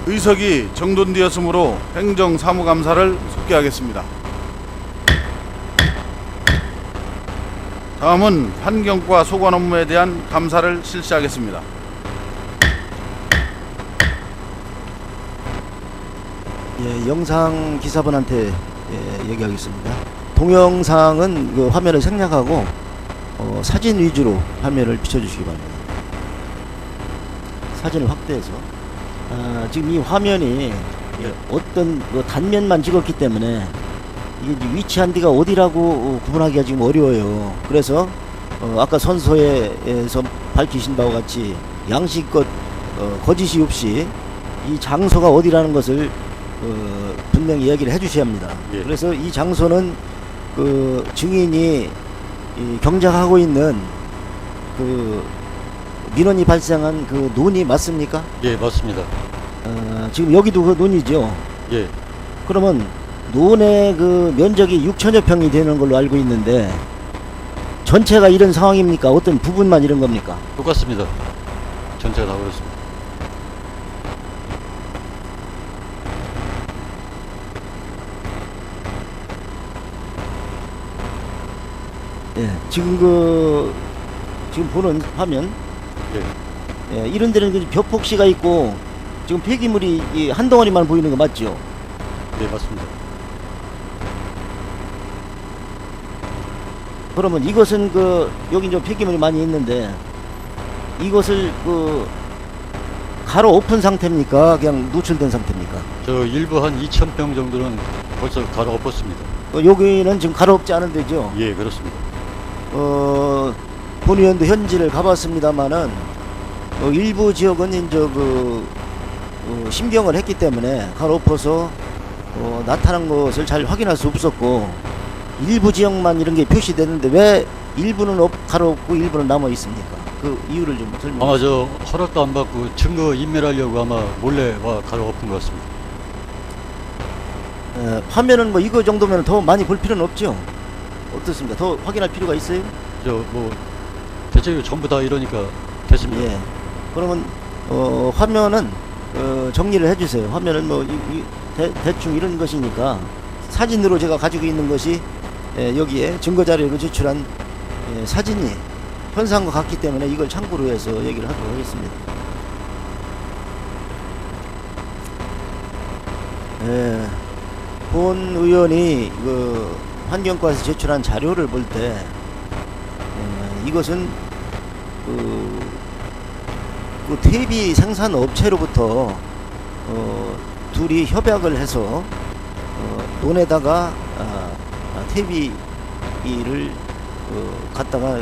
의석이 정돈되었으므로 행정사무감사를 속개하겠습니다. 다음은 환경과 소관 업무에 대한 감사를 실시하겠습니다. 예, 영상 기사분한테 얘기하겠습니다. 동영상은 그 화면을 생략하고 사진 위주로 화면을 비춰주시기 바랍니다. 사진을 확대해서 지금 이 화면이 어떤 단면만 찍었기 때문에 이게 위치한 데가 어디라고 구분하기가 지금 어려워요. 그래서 아까 선서에서 밝히신 바와 같이 양심껏 거짓이 없이 이 장소가 어디라는 것을 분명히 얘기를 해주셔야 합니다. 예. 그래서 이 장소는 그 증인이 경작하고 있는 그 민원이 발생한 그 논이 맞습니까? 예, 맞습니다. 지금 여기도 그 논이죠. 예, 그러면 논의 그 면적이 6천여 평이 되는 걸로 알고 있는데 전체가 이런 상황입니까? 어떤 부분만 이런 겁니까? 똑같습니다. 전체가 다 그렇습니다. 예, 지금 지금 보는 화면, 예, 이런 데는 그 벼폭시가 있고 지금 폐기물이 한 덩어리만 보이는 거 맞죠? 예, 맞습니다. 그러면 이것은 여기 이제 폐기물이 많이 있는데 이것을 가로 엎은 상태입니까? 그냥 노출된 상태입니까? 저 일부 한 2,000평 정도는 벌써 가로 엎었습니다. 여기는 지금 가로 엎지 않은 데죠? 예, 그렇습니다. 본 의원도 현지를 가봤습니다만은 일부 지역은 이제 심경을 했기 때문에 가로 엎어서 나타난 것을 잘 확인할 수 없었고 일부 지역만 이런 게 표시되는데 왜 일부는 가로 엎고 일부는 남아 있습니까? 그 이유를 좀 설명해 아마 저 허락도 안 받고 증거 인멸하려고 아마 몰래 와 가로 엎은 것 같습니다. 화면은 이거 정도면 더 많이 볼 필요는 없죠? 어떻습니까? 더 확인할 필요가 있어요? 저 뭐 대체로 전부 다 이러니까 됐습니다. 예. 그러면 화면은 정리를 해주세요. 화면은 대충 이런 것이니까 사진으로 제가 가지고 있는 것이 여기에 증거 자료로 제출한 사진이 현상과 같기 때문에 이걸 참고로 해서 얘기를 하도록 하겠습니다. 본 의원이 환경과에서 제출한 자료를 볼 때 이것은 그 퇴비 생산 업체로부터 둘이 협약을 해서 논에다가 퇴비를 갖다가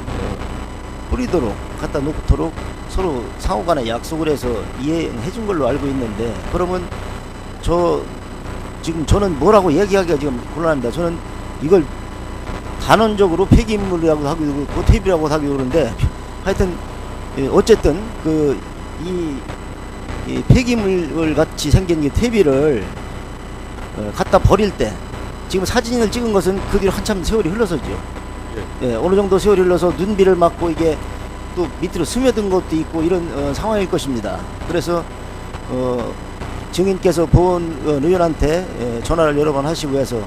뿌리도록 갖다 놓도록 서로 상호간에 약속을 해서 이행해 준 걸로 알고 있는데, 그러면 지금 저는 뭐라고 얘기하기가 지금 곤란합니다. 저는 이걸 단언적으로 폐기물이라고 하기도 그렇고 퇴비라고 하기도 그러는데, 하여튼 어쨌든 이 폐기물 같이 생긴 이 퇴비를 갖다 버릴 때 지금 사진을 찍은 것은 그 뒤로 한참 세월이 흘러서죠. 예. 어느 정도 세월이 흘러서 눈비를 맞고 이게 또 밑으로 스며든 것도 있고 이런 상황일 것입니다. 그래서 증인께서 본 의원한테 전화를 여러 번 하시고 해서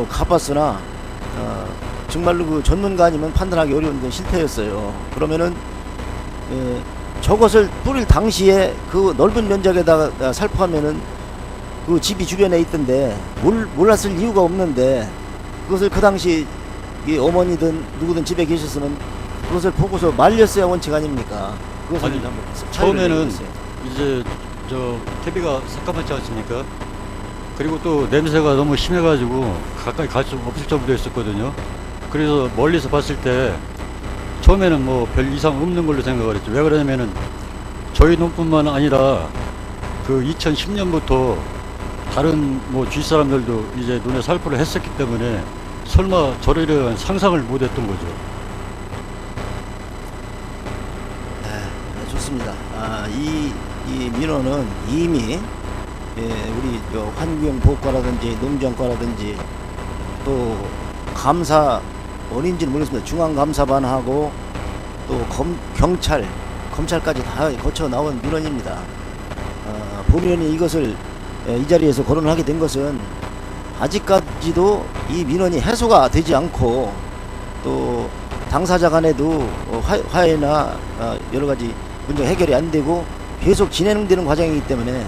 가봤으나 정말로 그 전문가 아니면 판단하기 어려운 건 실패였어요. 그러면은 저것을 뿌릴 당시에 그 넓은 면적에다가 살포하면은 그 집이 주변에 있던데 몰랐을 이유가 없는데, 그것을 그 당시 이 어머니든 누구든 집에 계셨으면 그것을 보고서 말렸어야 원칙 아닙니까? 그것을 아니, 한번 처음에는 얘기해주세요. 이제 저 퇴비가 새까맣지 않습니까? 그리고 또 냄새가 너무 심해가지고 가까이 갈 수 없을 정도로 했었거든요. 그래서 멀리서 봤을 때 처음에는 뭐 별 이상 없는 걸로 생각을 했죠. 왜 그러냐면은 저희 농뿐만 아니라 그 2010년부터 다른 뭐 주위 사람들도 이제 눈에 살포를 했었기 때문에 설마 저를 상상을 못했던 거죠. 네, 좋습니다. 이 민원은 이미 우리 환경보호과라든지 농정과라든지 또 감사 어딘지는 모르겠습니다. 중앙감사반하고 또 경찰, 검찰까지 다 거쳐 나온 민원입니다. 법원이 이것을 이 자리에서 거론을 하게 된 것은 아직까지도 이 민원이 해소가 되지 않고 또 당사자 간에도 화해나 여러 가지 문제 해결이 안 되고 계속 진행되는 과정이기 때문에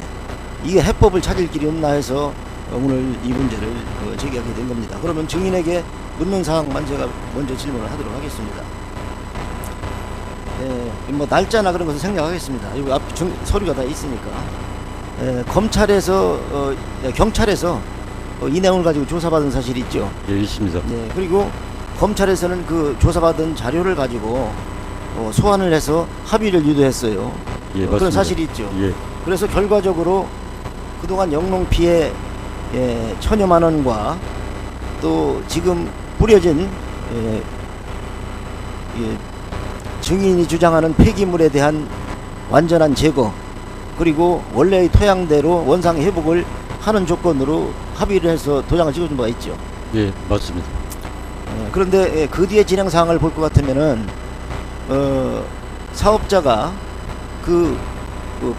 이게 해법을 찾을 길이 없나 해서 오늘 이 문제를 제기하게 된 겁니다. 그러면 증인에게 묻는 사항만 제가 먼저 질문을 하도록 하겠습니다. 뭐 날짜나 그런 것은 생략하겠습니다. 여기 앞 서류가 다 있으니까. 검찰에서 경찰에서 이 내용을 가지고 조사받은 사실이 있죠. 예, 있습니다. 그리고 검찰에서는 그 조사받은 자료를 가지고 소환을 해서 합의를 유도했어요. 예, 그런 맞습니다. 사실이 있죠. 예, 그래서 결과적으로 그동안 영농 피해 1,000여만 원과 또 지금 뿌려진 증인이 주장하는 폐기물에 대한 완전한 제거, 그리고 원래의 토양대로 원상 회복을 하는 조건으로 합의를 해서 도장을 찍어준 바가 있죠. 예, 맞습니다. 그런데 그 뒤에 진행 사항을 볼 것 같으면은 사업자가 그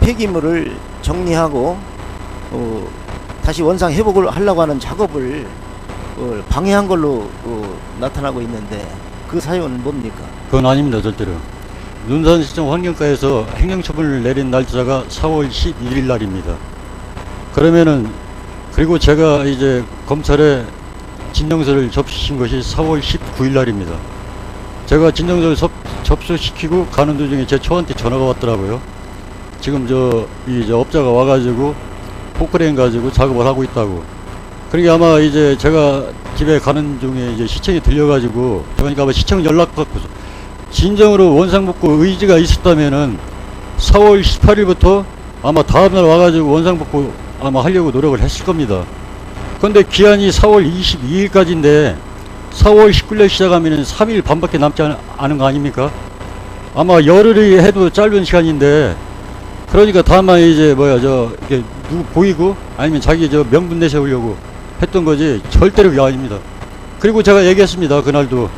폐기물을 정리하고 다시 원상 회복을 하려고 하는 작업을 방해한 걸로 나타나고 있는데 그 사유는 뭡니까? 그건 아닙니다, 절대로. 눈산시청 환경과에서 행정처분을 내린 날짜가 4월 11일 날입니다. 그러면은 그리고 제가 이제 검찰에 진정서를 접수신 것이 4월 19일 날입니다. 제가 진정서를 접수시키고 가는 도중에 제 처한테 전화가 왔더라고요. 지금 저 업자가 와가지고 포크레인 가지고 작업을 하고 있다고. 그러니까 아마 이제 제가 집에 가는 중에 이제 시청에 들려가지고 그러니까 아마 시청 연락받고 진정으로 원상복구 의지가 있었다면은 4월 18일부터 아마 다음날 와가지고 원상복구 아마 하려고 노력을 했을 겁니다. 그런데 기한이 4월 22일까지인데 4월 19일 시작하면은 3일 반밖에 남지 않은 거 아닙니까? 아마 열흘이 해도 짧은 시간인데 그러니까 다만 이제 이렇게 누구 보이고 아니면 자기 명분 내세우려고 했던 거지 절대로 그게 아닙니다. 그리고 제가 얘기했습니다. 그날도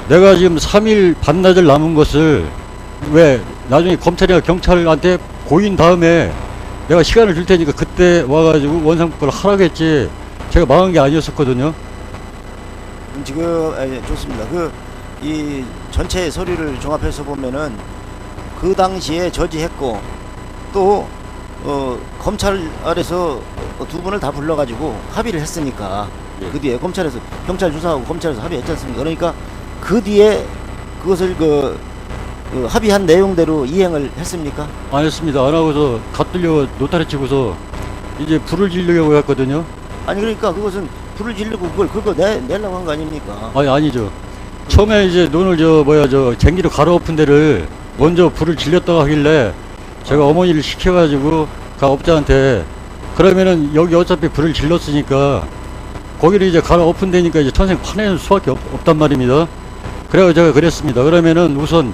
내가 지금 3일 반나절 남은 것을 왜 나중에 검찰이나 경찰한테 고인 다음에 내가 시간을 줄 테니까 그때 와가지고 원상복구를 하라겠지 제가 망한 게 아니었었거든요. 지금 좋습니다. 이 전체 서류를 종합해서 보면은 그 당시에 저지했고 또 검찰에서 두 분을 다 불러가지고 합의를 했으니까 예. 그 뒤에 검찰에서 경찰 조사하고 검찰에서 합의했지 않습니까? 그러니까 그 뒤에 그것을 합의한 내용대로 이행을 했습니까? 안 했습니다. 안 하고서 갓들려 노타리 치고서 이제 불을 지르려고 했거든요. 아니 그러니까 그것은 불을 지르고 그거 내려고 한 거 아닙니까? 아니 아니죠. 처음에 이제 논을 쟁기로 갈아엎은 데를 먼저 불을 질렸다고 하길래 제가 어머니를 시켜가지고 업자한테 그러면은 여기 어차피 불을 질렀으니까 거기를 이제 갈아엎은 데니까 이제 천생 파내는 수밖에 없단 말입니다. 그래서 제가 그랬습니다. 그러면은 우선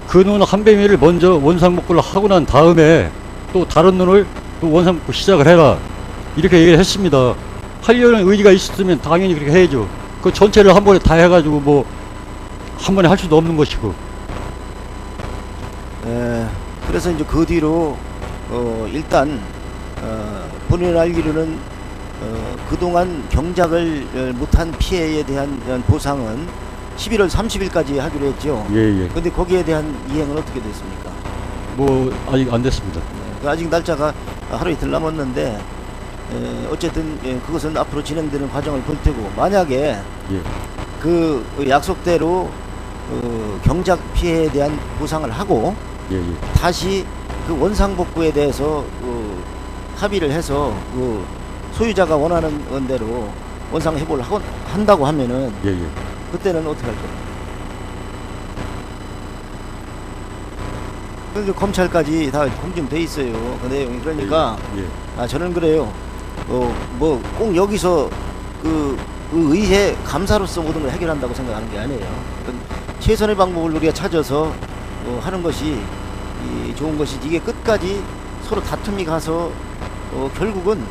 그 논 한 배미를 먼저 원상복구를 하고 난 다음에 또 다른 논을 또 원상복구 시작을 해라 이렇게 얘기를 했습니다. 하려는 의지가 있었으면 당연히 그렇게 해야죠. 그 전체를 한 번에 다 해가지고 한 번에 할 수도 없는 것이고. 그래서 이제 그 뒤로 일단 본인이 알기로는 그동안 경작을 못한 피해에 대한 보상은 11월 30일까지 하기로 했죠. 예. 근데 거기에 대한 이행은 어떻게 됐습니까? 아직 안 됐습니다. 아직 날짜가 하루 이틀 남았는데 어쨌든 그것은 앞으로 진행되는 과정을 볼 테고 만약에 예. 그 약속대로 경작 피해에 대한 보상을 하고 예. 다시 그 원상복구에 대해서 합의를 해서 소유자가 원하는 대로 원상 회복을 한다고 하면은 예. 그때는 어떻게 할 겁니까? 그런데 검찰까지 다 공증돼 있어요. 그 내용이. 그러니까 예. 저는 그래요. 꼭 여기서 그 의회 감사로서 모든 걸 해결한다고 생각하는 게 아니에요. 최선의 방법을 우리가 찾아서 하는 것이 좋은 것이지 이게 끝까지 서로 다툼이 가서 결국은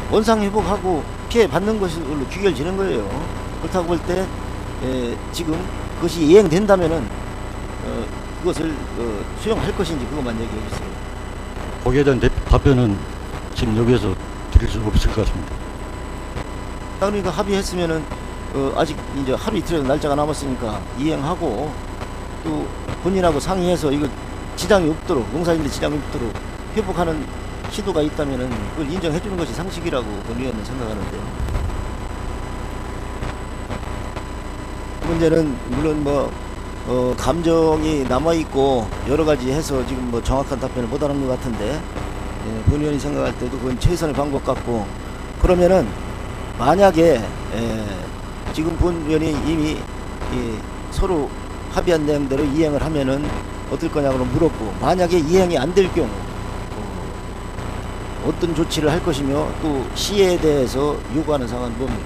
원상 회복하고 피해 받는 것으로 귀결지는 거예요. 그렇다고 볼 때 지금 그것이 이행된다면은 그것을 수용할 것인지 그것만 얘기해 주세요. 거기에 대한 답변은 지금 여기에서 드릴 수 없을 것 같습니다. 그러니까 합의했으면은 아직 이제 하루 이틀의 날짜가 남았으니까 이행하고 또 본인하고 상의해서 이거 지장이 없도록 농사인데 지장이 없도록 회복하는 시도가 있다면은 그걸 인정해 주는 것이 상식이라고 본 의원은 생각하는데요. 문제는 물론 뭐 감정이 남아 있고 여러 가지 해서 지금 뭐 정확한 답변을 못 하는 것 같은데 본 의원이 생각할 때도 그건 최선의 방법 같고 그러면은 만약에 지금 본 의원이 이미 서로 합의한 내용대로 이행을 하면은 어떨 거냐고 물었고 만약에 이행이 안 될 경우 어떤 조치를 할 것이며 또 시에 대해서 요구하는 사항은 뭡니까?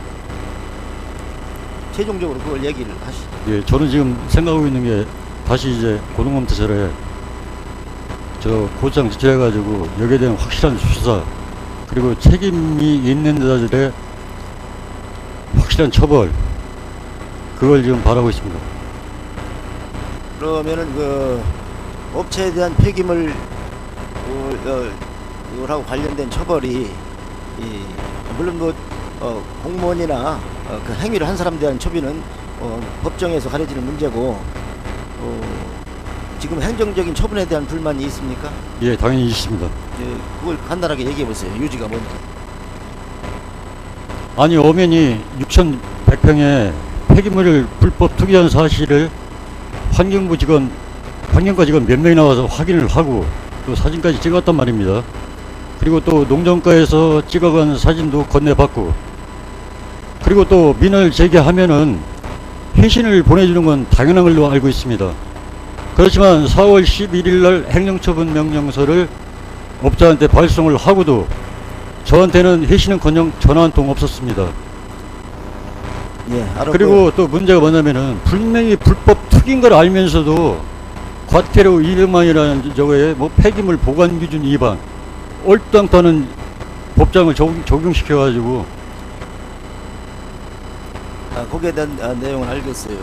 최종적으로 그걸 얘기를 하시죠. 예, 저는 지금 생각하고 있는 게 다시 이제 고등검사처럼 저 고장 지출해가지고 여기에 대한 확실한 수사 그리고 책임이 있는 자들의 확실한 처벌 그걸 지금 바라고 있습니다. 그러면은 그 업체에 대한 폐기물 하고 관련된 처벌이 물론 뭐 공무원이나 그 행위를 한 사람에 대한 처벌은 법정에서 가려지는 문제고 지금 행정적인 처분에 대한 불만이 있습니까? 예, 당연히 있습니다. 그걸 간단하게 얘기해 보세요. 유지가 뭔지. 아니 엄연히 6,100평에 폐기물을 불법 투기한 사실을 환경부 직원, 환경과 직원 몇 명이 나와서 확인을 하고 또 사진까지 찍었단 말입니다. 그리고 또 농정과에서 찍어간 사진도 건네받고 그리고 또 민원을 제기하면은 회신을 보내주는 건 당연한 걸로 알고 있습니다. 그렇지만 4월 11일 날 행정처분 명령서를 업자한테 발송을 하고도 저한테는 회신은커녕 전화 한 통 없었습니다. 예, 알았고요. 그리고 또 문제가 뭐냐면은 분명히 불법 투기인 걸 알면서도 과태료 200만이라는 저거에 뭐 폐기물 보관 기준 위반 얼떨떨는 법장을 적용시켜가지고 거기에 대한 내용은 알겠어요.